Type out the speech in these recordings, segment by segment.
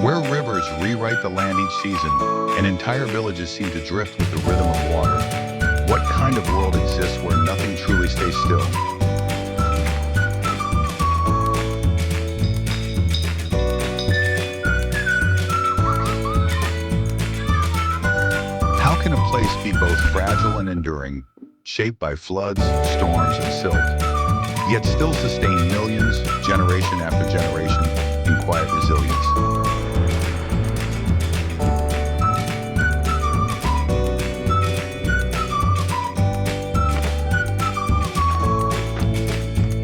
Where rivers rewrite the land each season, and entire villages seem to drift with the rhythm of water. What kind of world exists where nothing truly stays still? How can a place be both fragile and enduring, shaped by floods, storms, and silt, yet still sustain millions, generation after generation, in quiet resilience?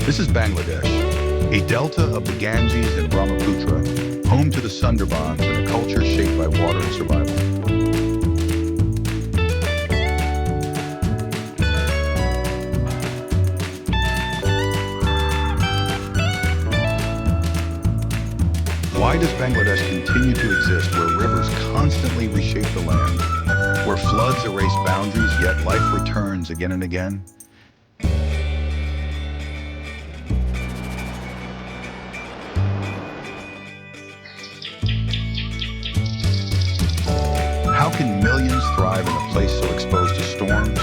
This is Bangladesh, a delta of the Ganges and Brahmaputra, home to the Sundarbans and a culture shaped by water and survival. Why does Bangladesh continue to exist where rivers constantly reshape the land, where floods erase boundaries yet life returns again and again? How can millions thrive in a place so exposed to storms,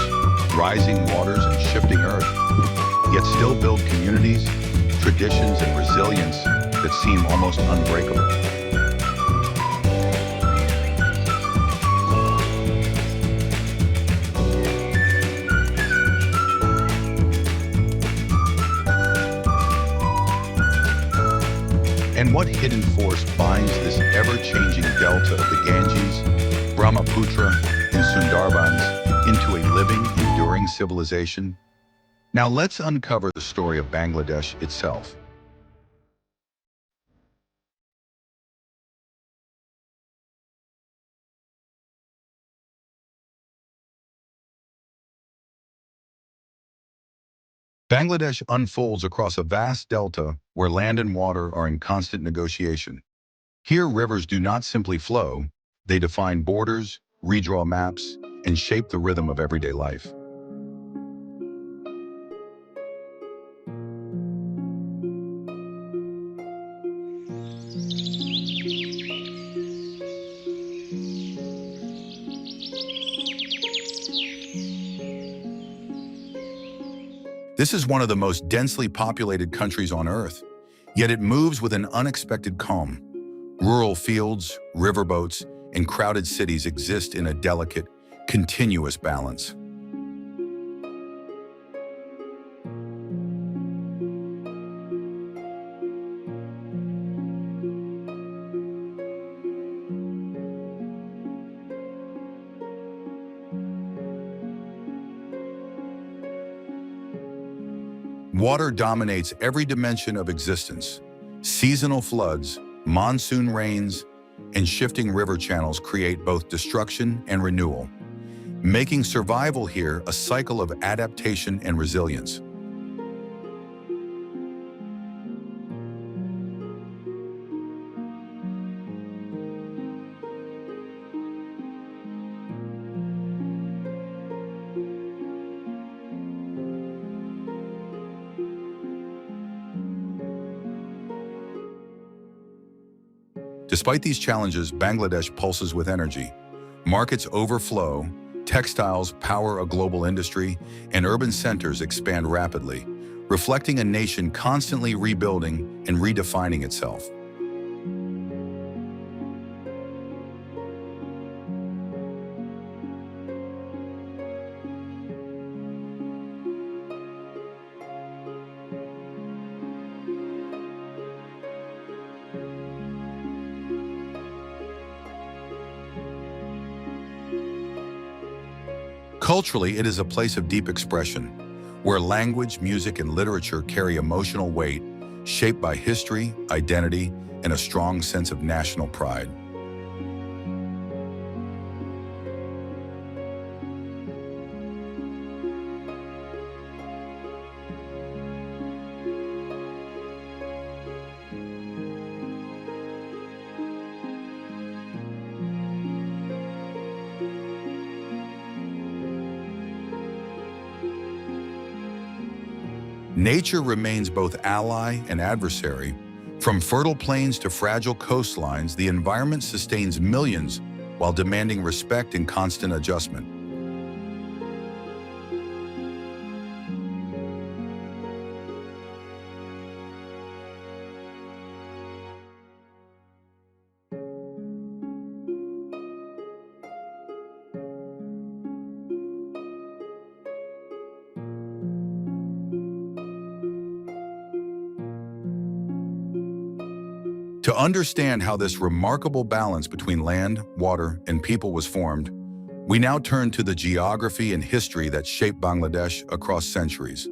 rising waters, and shifting earth, yet still build communities, traditions, and resilience that seem almost unbreakable? And what hidden force binds this ever-changing delta of the Ganges, Brahmaputra, and Sundarbans into a living, enduring civilization? Now let's uncover the story of Bangladesh itself. Bangladesh unfolds across a vast delta where land and water are in constant negotiation. Here, rivers do not simply flow, they define borders, redraw maps, and shape the rhythm of everyday life. This is one of the most densely populated countries on Earth, yet it moves with an unexpected calm. Rural fields, riverboats, and crowded cities exist in a delicate, continuous balance. Water dominates every dimension of existence. Seasonal floods, monsoon rains, and shifting river channels create both destruction and renewal, making survival here a cycle of adaptation and resilience. Despite these challenges, Bangladesh pulses with energy. Markets overflow, textiles power a global industry, and urban centers expand rapidly, reflecting a nation constantly rebuilding and redefining itself. Culturally, it is a place of deep expression, where language, music, and literature carry emotional weight, shaped by history, identity, and a strong sense of national pride. Nature remains both ally and adversary, From fertile plains to fragile coastlines, the environment sustains millions while demanding respect and constant adjustment. To understand how this remarkable balance between land, water, and people was formed, we now turn to the geography and history that shaped Bangladesh across centuries.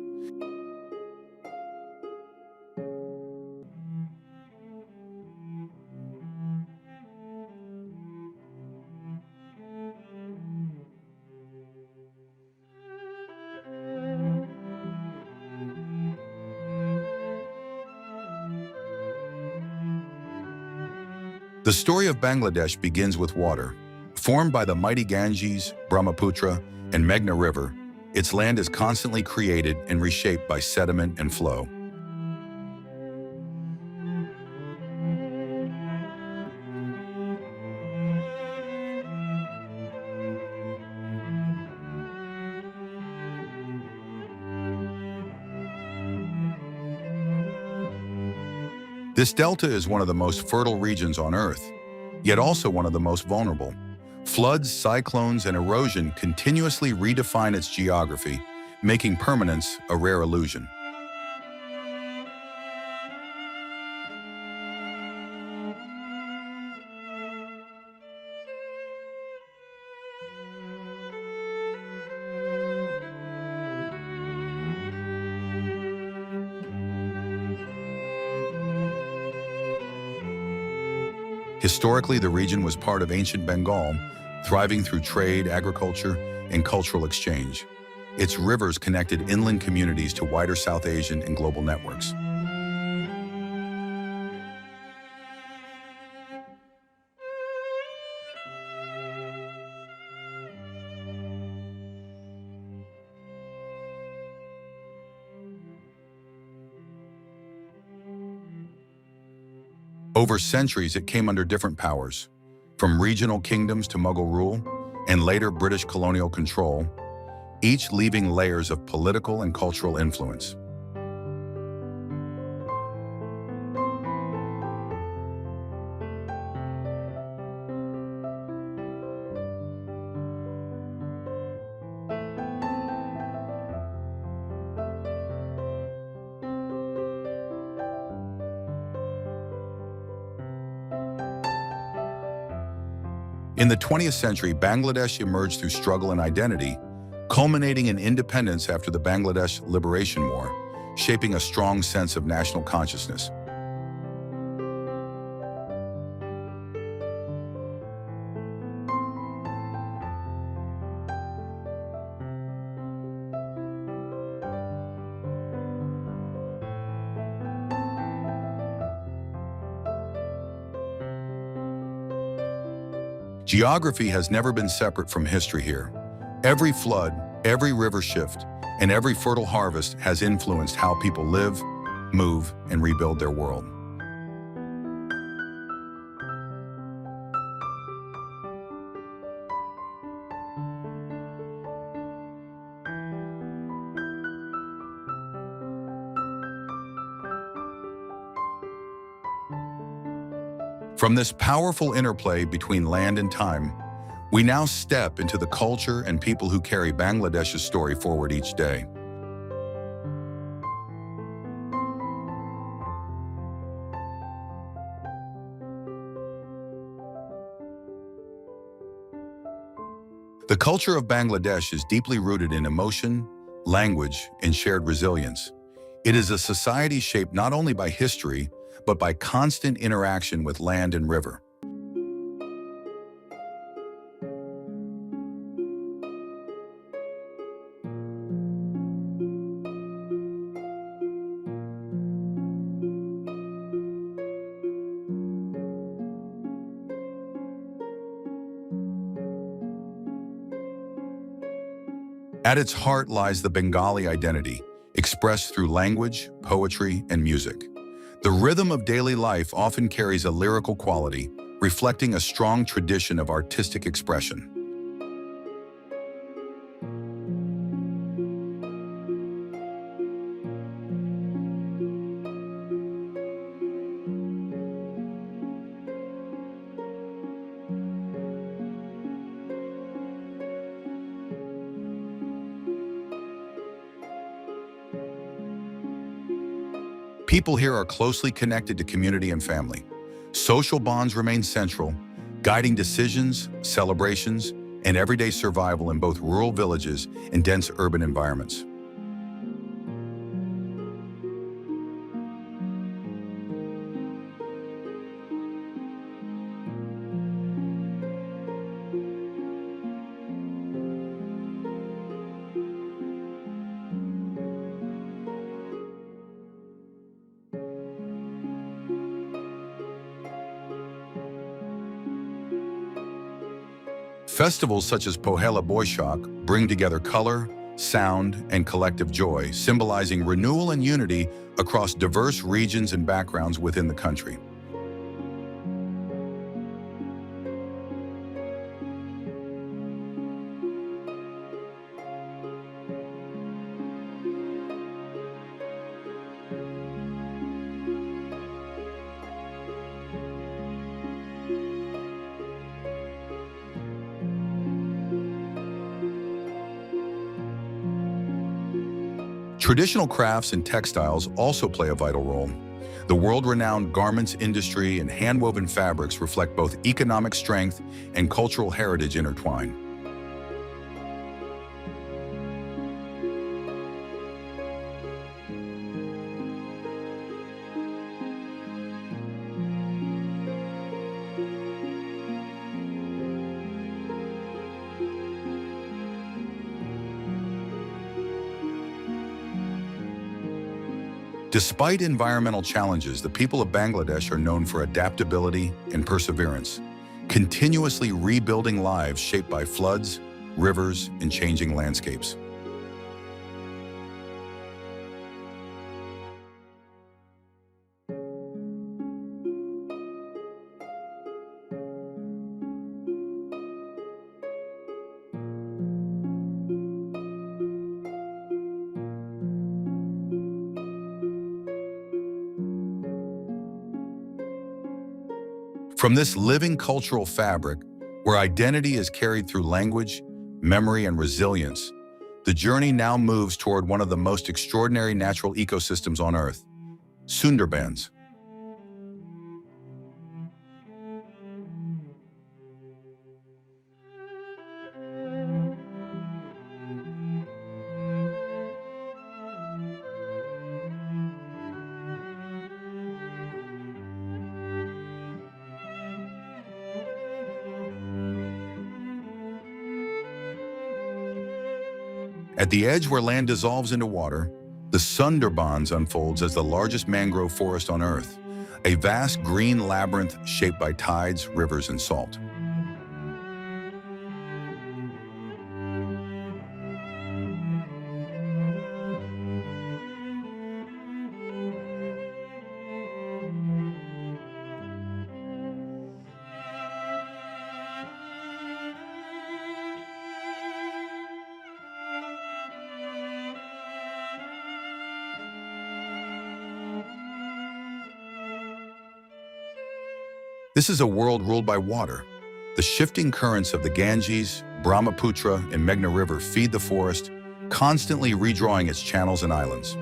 The story of Bangladesh begins with water. Formed by the mighty Ganges, Brahmaputra, and Meghna River, its land is constantly created and reshaped by sediment and flow. This delta is one of the most fertile regions on Earth, yet also one of the most vulnerable. Floods, cyclones, and erosion continuously redefine its geography, making permanence a rare illusion. Historically, the region was part of ancient Bengal, thriving through trade, agriculture, and cultural exchange. Its rivers connected inland communities to wider South Asian and global networks. Over centuries, it came under different powers, from regional kingdoms to Mughal rule, and later British colonial control, each leaving layers of political and cultural influence. In the 20th century, Bangladesh emerged through struggle and identity, culminating in independence after the Bangladesh Liberation War, shaping a strong sense of national consciousness. Geography has never been separate from history here. Every flood, every river shift, and every fertile harvest has influenced how people live, move, and rebuild their world. From this powerful interplay between land and time, we now step into the culture and people who carry Bangladesh's story forward each day. The culture of Bangladesh is deeply rooted in emotion, language, and shared resilience. It is a society shaped not only by history, but by constant interaction with land and river. At its heart lies the Bengali identity, expressed through language, poetry, and music. The rhythm of daily life often carries a lyrical quality, reflecting a strong tradition of artistic expression. People here are closely connected to community and family. Social bonds remain central, guiding decisions, celebrations, and everyday survival in both rural villages and dense urban environments. Festivals such as Pohela Boishak bring together color, sound, and collective joy, symbolizing renewal and unity across diverse regions and backgrounds within the country. Traditional crafts and textiles also play a vital role. The world-renowned garments industry and hand-woven fabrics reflect both economic strength and cultural heritage intertwined. Despite environmental challenges, the people of Bangladesh are known for adaptability and perseverance, continuously rebuilding lives shaped by floods, rivers, and changing landscapes. From this living cultural fabric, where identity is carried through language, memory, and resilience, the journey now moves toward one of the most extraordinary natural ecosystems on Earth, Sundarbans. At the edge where land dissolves into water, the Sundarbans unfolds as the largest mangrove forest on Earth, a vast green labyrinth shaped by tides, rivers, and salt. This is a world ruled by water. The shifting currents of the Ganges, Brahmaputra, and Meghna River feed the forest, constantly redrawing its channels and islands.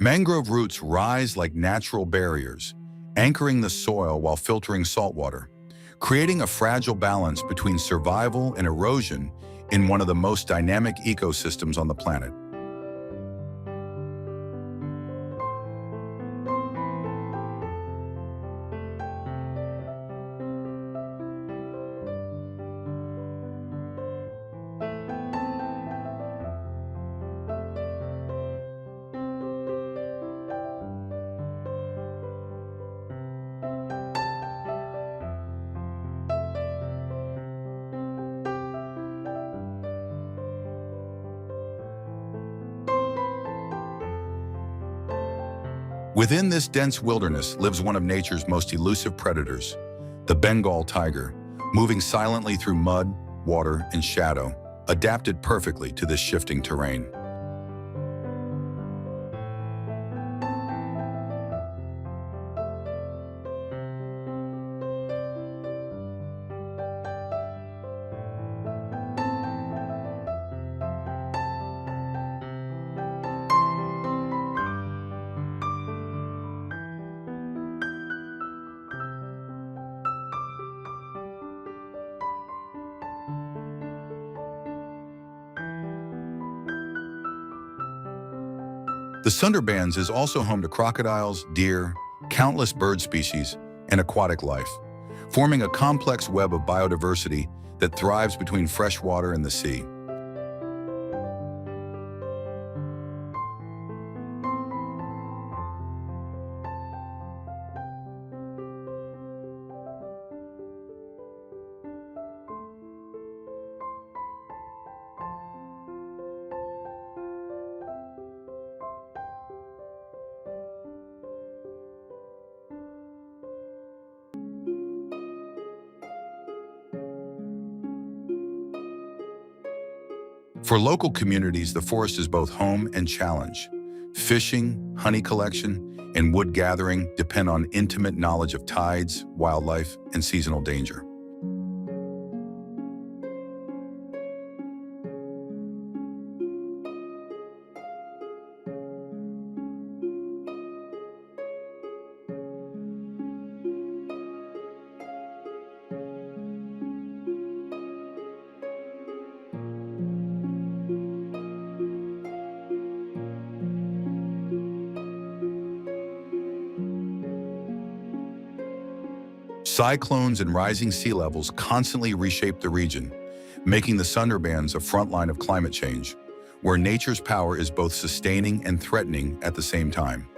Mangrove roots rise like natural barriers, anchoring the soil while filtering saltwater, creating a fragile balance between survival and erosion in one of the most dynamic ecosystems on the planet. Within this dense wilderness lives one of nature's most elusive predators, the Bengal tiger, moving silently through mud, water, and shadow, adapted perfectly to this shifting terrain. The Sundarbans is also home to crocodiles, deer, countless bird species, and aquatic life, forming a complex web of biodiversity that thrives between fresh water and the sea. For local communities, the forest is both home and challenge. Fishing, honey collection, and wood gathering depend on intimate knowledge of tides, wildlife, and seasonal danger. Cyclones and rising sea levels constantly reshape the region, making the Sundarbans a front line of climate change, where nature's power is both sustaining and threatening at the same time.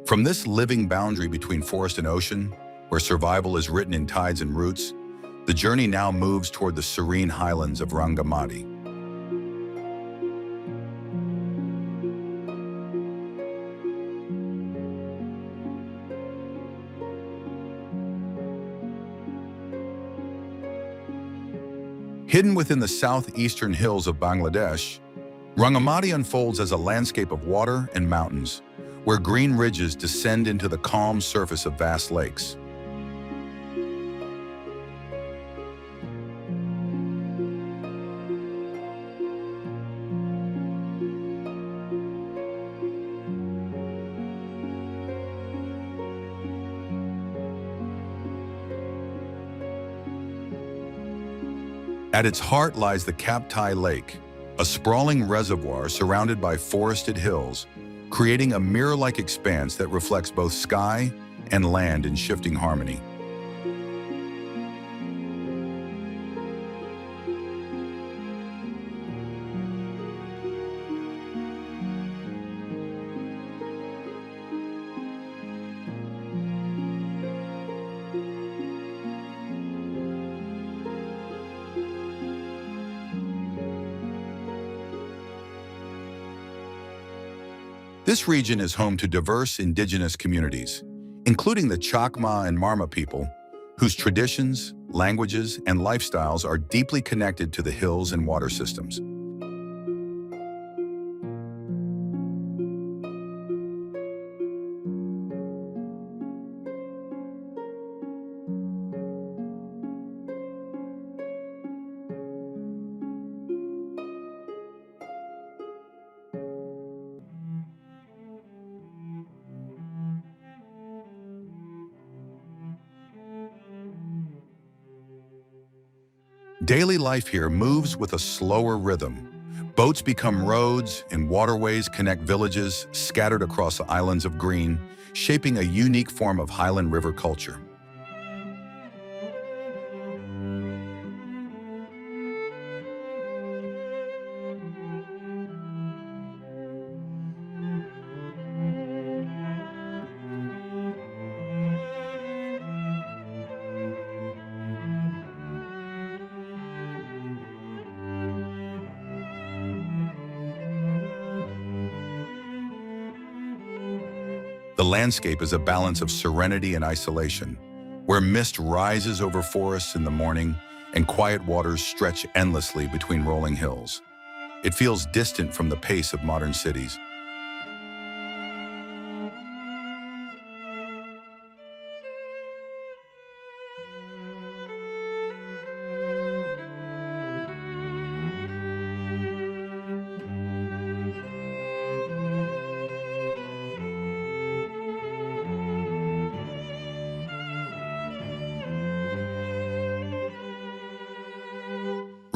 From this living boundary between forest and ocean, where survival is written in tides and roots, the journey now moves toward the serene highlands of Rangamati. Hidden within the southeastern hills of Bangladesh, Rangamati unfolds as a landscape of water and mountains, where green ridges descend into the calm surface of vast lakes. At its heart lies the Kaptai Lake, a sprawling reservoir surrounded by forested hills, creating a mirror-like expanse that reflects both sky and land in shifting harmony. This region is home to diverse indigenous communities, including the Chakma and Marma people, whose traditions, languages, and lifestyles are deeply connected to the hills and water systems. Daily life here moves with a slower rhythm. Boats become roads and waterways connect villages scattered across the islands of green, shaping a unique form of highland river culture. The landscape is a balance of serenity and isolation, where mist rises over forests in the morning and quiet waters stretch endlessly between rolling hills. It feels distant from the pace of modern cities.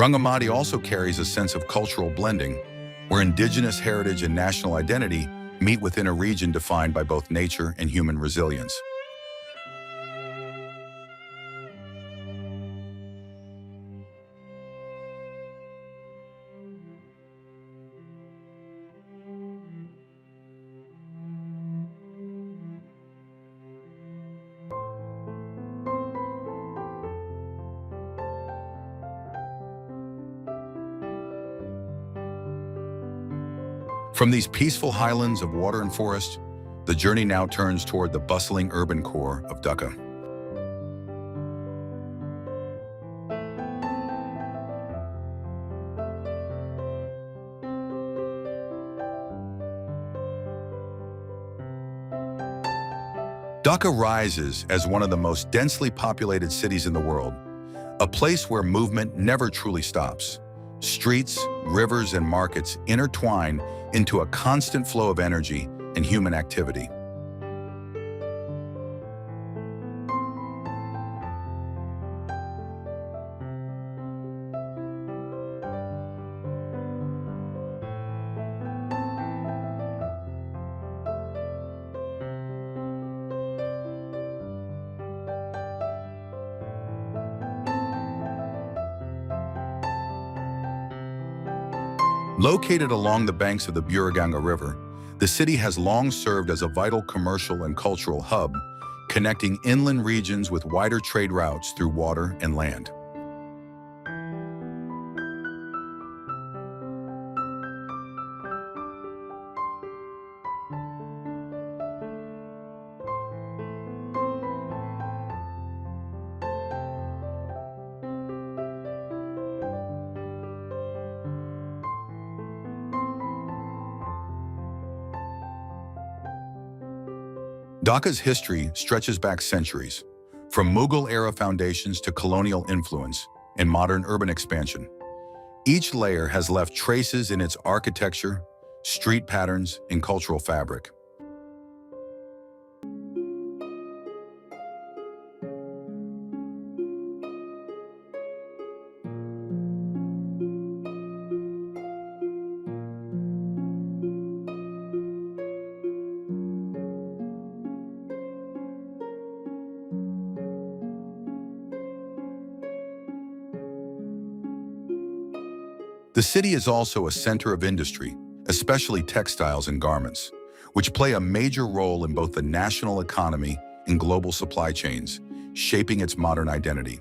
Rangamati also carries a sense of cultural blending, where indigenous heritage and national identity meet within a region defined by both nature and human resilience. From these peaceful highlands of water and forest, the journey now turns toward the bustling urban core of Dhaka. Dhaka rises as one of the most densely populated cities in the world, a place where movement never truly stops. Streets, rivers, and markets intertwine into a constant flow of energy and human activity. Located along the banks of the Buriganga River, the city has long served as a vital commercial and cultural hub, connecting inland regions with wider trade routes through water and land. Dhaka's history stretches back centuries, from Mughal-era foundations to colonial influence and modern urban expansion. Each layer has left traces in its architecture, street patterns, and cultural fabric. The city is also a center of industry, especially textiles and garments, which play a major role in both the national economy and global supply chains, shaping its modern identity.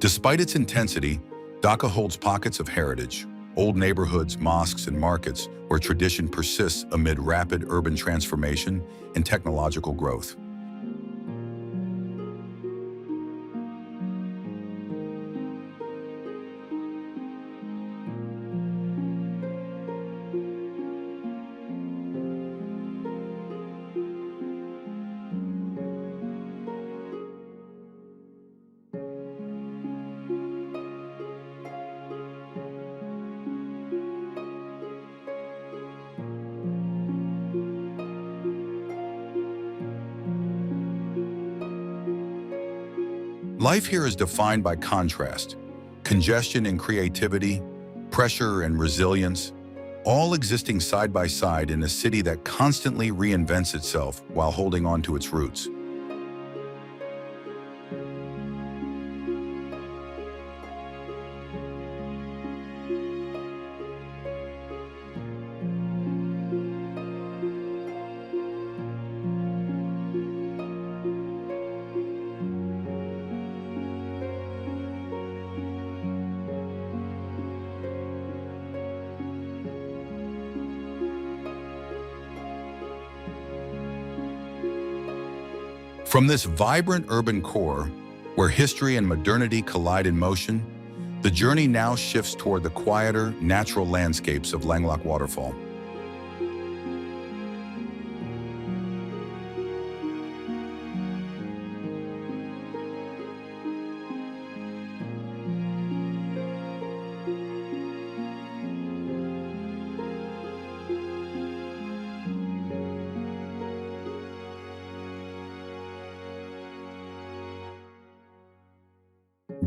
Despite its intensity, Dhaka holds pockets of heritage, old neighborhoods, mosques, and markets where tradition persists amid rapid urban transformation and technological growth. Life here is defined by contrast, congestion and creativity, pressure and resilience, all existing side by side in a city that constantly reinvents itself while holding on to its roots. From this vibrant urban core, where history and modernity collide in motion, the journey now shifts toward the quieter, natural landscapes of Langlock Waterfall.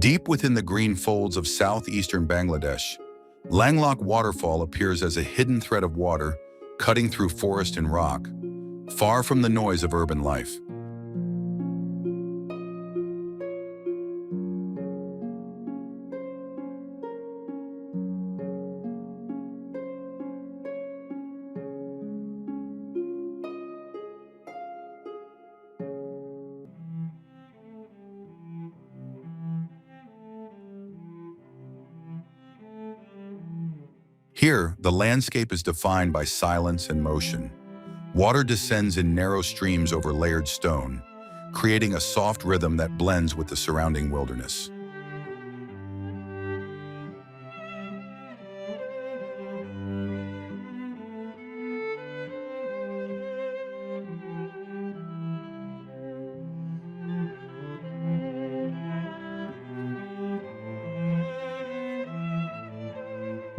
Deep within the green folds of southeastern Bangladesh, Langlock Waterfall appears as a hidden thread of water cutting through forest and rock, far from the noise of urban life. Here, the landscape is defined by silence and motion. Water descends in narrow streams over layered stone, creating a soft rhythm that blends with the surrounding wilderness.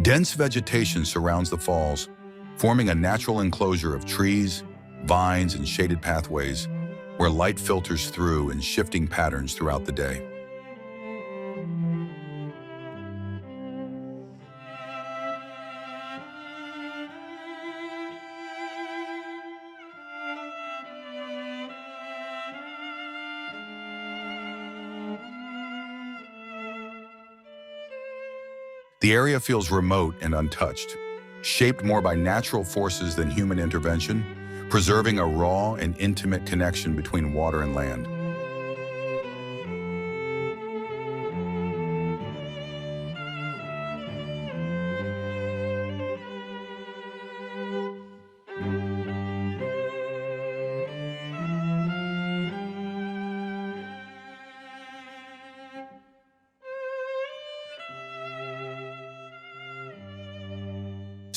Dense vegetation surrounds the falls, forming a natural enclosure of trees, vines, and shaded pathways where light filters through in shifting patterns throughout the day. The area feels remote and untouched, shaped more by natural forces than human intervention, preserving a raw and intimate connection between water and land.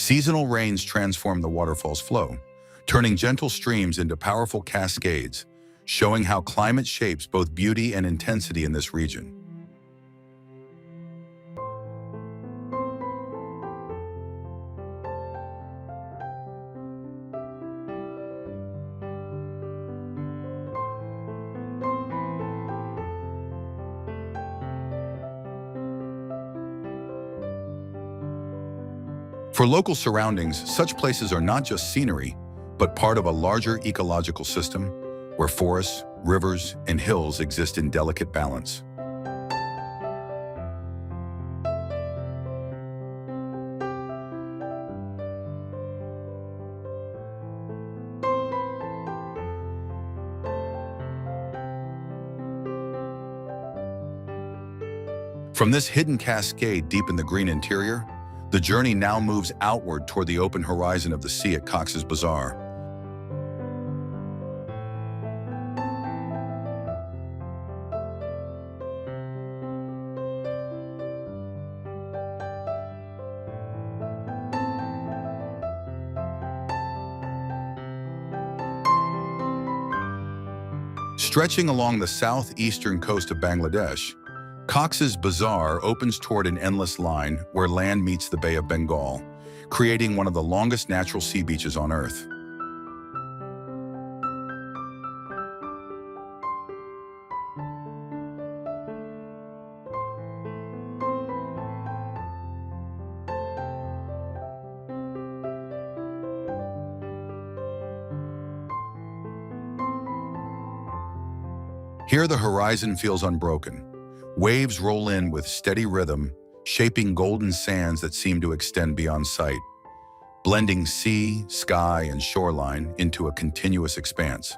Seasonal rains transform the waterfall's flow, turning gentle streams into powerful cascades, showing how climate shapes both beauty and intensity in this region. For local surroundings, such places are not just scenery, but part of a larger ecological system where forests, rivers, and hills exist in delicate balance. From this hidden cascade deep in the green interior, the journey now moves outward toward the open horizon of the sea at Cox's Bazar. Stretching along the southeastern coast of Bangladesh, Cox's Bazar opens toward an endless line where land meets the Bay of Bengal, creating one of the longest natural sea beaches on Earth. Here the horizon feels unbroken. Waves roll in with steady rhythm, shaping golden sands that seem to extend beyond sight, blending sea, sky, and shoreline into a continuous expanse.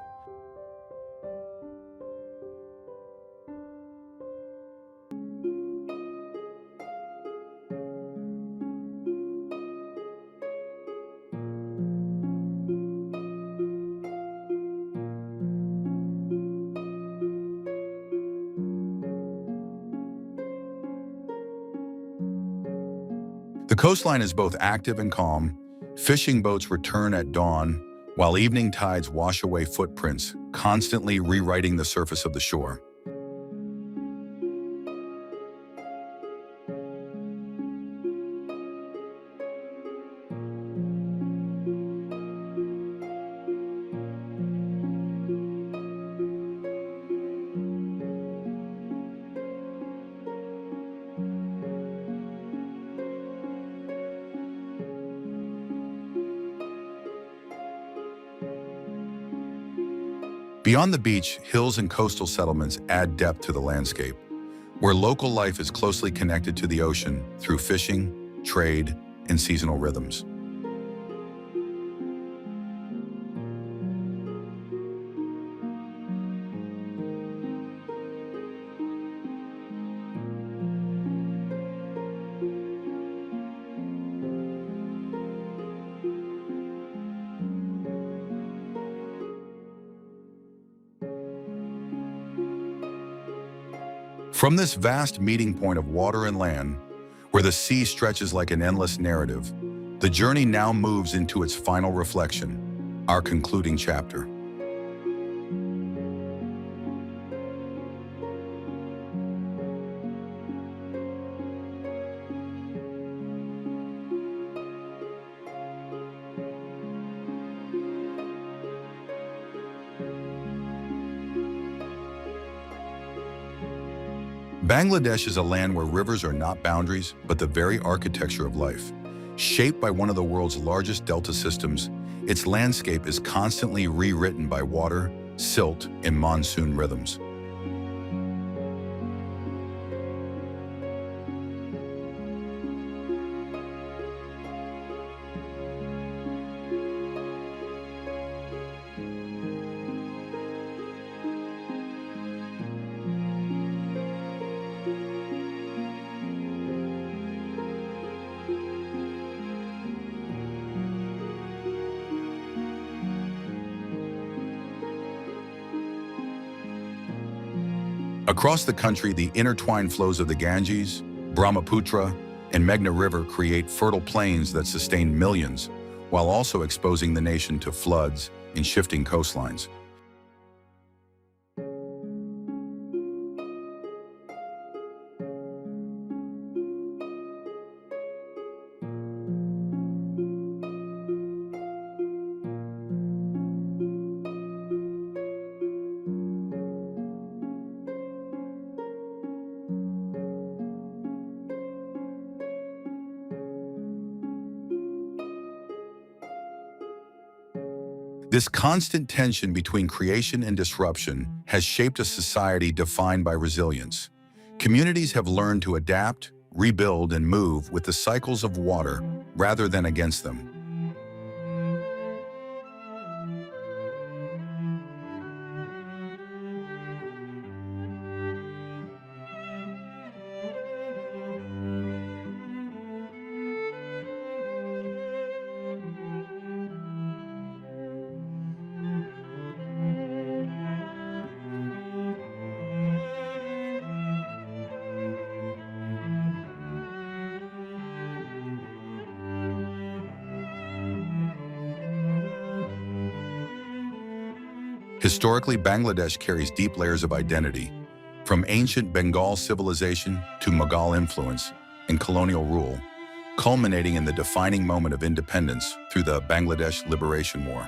The coastline is both active and calm. Fishing boats return at dawn, while evening tides wash away footprints, constantly rewriting the surface of the shore. Beyond the beach, hills and coastal settlements add depth to the landscape, where local life is closely connected to the ocean through fishing, trade, and seasonal rhythms. From this vast meeting point of water and land, where the sea stretches like an endless narrative, the journey now moves into its final reflection, our concluding chapter. Bangladesh is a land where rivers are not boundaries, but the very architecture of life. Shaped by one of the world's largest delta systems, its landscape is constantly rewritten by water, silt, and monsoon rhythms. Across the country, the intertwined flows of the Ganges, Brahmaputra, and Meghna River create fertile plains that sustain millions, while also exposing the nation to floods and shifting coastlines. This constant tension between creation and disruption has shaped a society defined by resilience. Communities have learned to adapt, rebuild, and move with the cycles of water rather than against them. Historically, Bangladesh carries deep layers of identity, from ancient Bengal civilization to Mughal influence and colonial rule, culminating in the defining moment of independence through the Bangladesh Liberation War.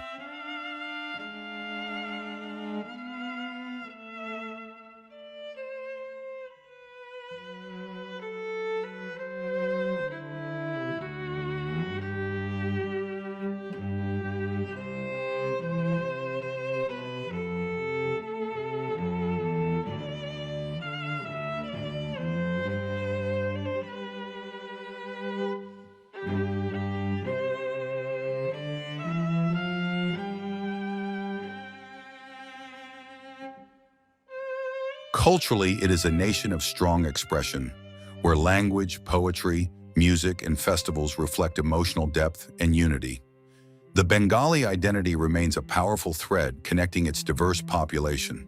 Culturally, it is a nation of strong expression, where language, poetry, music, and festivals reflect emotional depth and unity. The Bengali identity remains a powerful thread connecting its diverse population.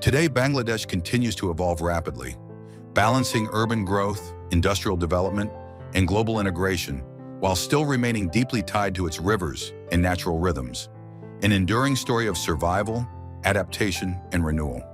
Today, Bangladesh continues to evolve rapidly, balancing urban growth, industrial development, and global integration, while still remaining deeply tied to its rivers and natural rhythms. An enduring story of survival, adaptation, and renewal.